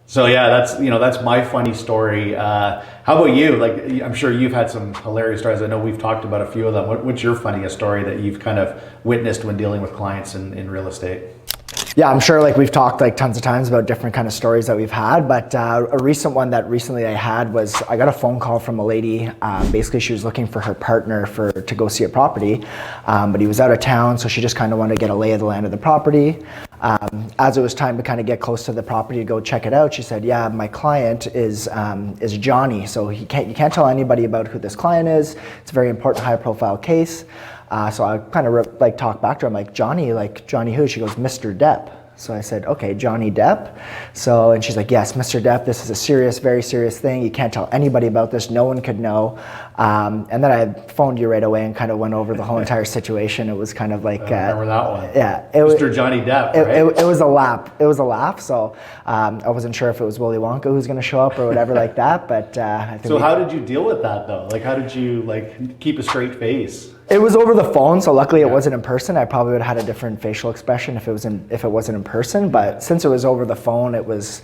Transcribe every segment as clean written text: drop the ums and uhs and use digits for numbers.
So yeah, that's my funny story. How about you? Like, I'm sure you've had some hilarious stories. I know we've talked about a few of them. What's your funniest story that you've kind of witnessed when dealing with clients in real estate? Yeah, I'm sure like we've talked like tons of times about different kind of stories that we've had, but a recent one that recently I had was I got a phone call from a lady. Basically, she was looking for her partner to go see a property, but he was out of town, so she just kind of wanted to get a lay of the land of the property. As it was time to kind of get close to the property to go check it out, she said, "Yeah, my client is Johnny, so you can't tell anybody about who this client is. It's a very important, high-profile case." So I kind of like talked back to her. I'm like, Johnny who? She goes, Mr. Depp. So I said, okay, Johnny Depp. So, and she's like, yes, Mr. Depp, this is a serious, very serious thing. You can't tell anybody about this. No one could know. And then I phoned you right away and kind of went over the whole entire situation. It was kind of like, I remember that one. Yeah. Mr. Johnny Depp, right? It was a laugh. It was a laugh. So I wasn't sure if it was Willy Wonka who's going to show up or whatever like that. But I think. So how did you deal with that though? Like, how did you like keep a straight face? It was over the phone, so luckily it wasn't in person. I probably would have had a different facial expression if it wasn't in person. But since it was over the phone, it was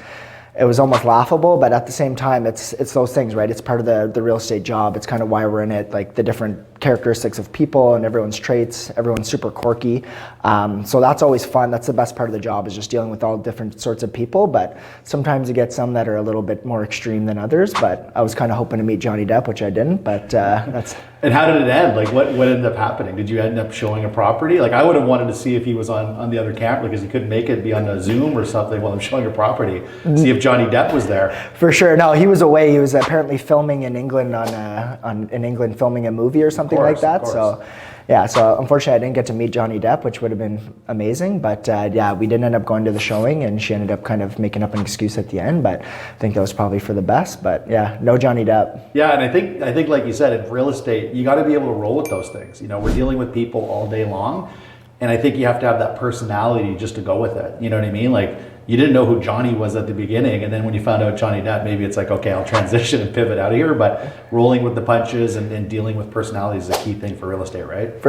almost laughable. But at the same time, it's those things, right? It's part of the real estate job. It's kind of why we're in it, like the different characteristics of people and everyone's traits. Everyone's super quirky, so that's always fun. That's the best part of the job, is just dealing with all different sorts of people. But sometimes you get some that are a little bit more extreme than others. But I was kind of hoping to meet Johnny Depp, which I didn't. But that's. And how did it end? Like, what ended up happening? Did you end up showing a property? Like, I would have wanted to see if he was on the other camera, because he couldn't make it, be on a Zoom or something while I'm showing a property. See if Johnny Depp was there. For sure. No, he was away. He was apparently filming in England in England, filming a movie or something like that. So, yeah. So unfortunately, I didn't get to meet Johnny Depp, which would have been amazing. But yeah, we did end up going to the showing, and she ended up kind of making up an excuse at the end. But I think that was probably for the best. But yeah, no Johnny Depp. Yeah, and I think like you said, in real estate, you got to be able to roll with those things. You know, we're dealing with people all day long, and I think you have to have that personality just to go with it. You know what I mean? Like, you didn't know who Johnny was at the beginning, and then when you found out Johnny Depp, maybe it's like, okay, I'll transition and pivot out of here. But rolling with the punches and dealing with personality is a key thing for real estate, right?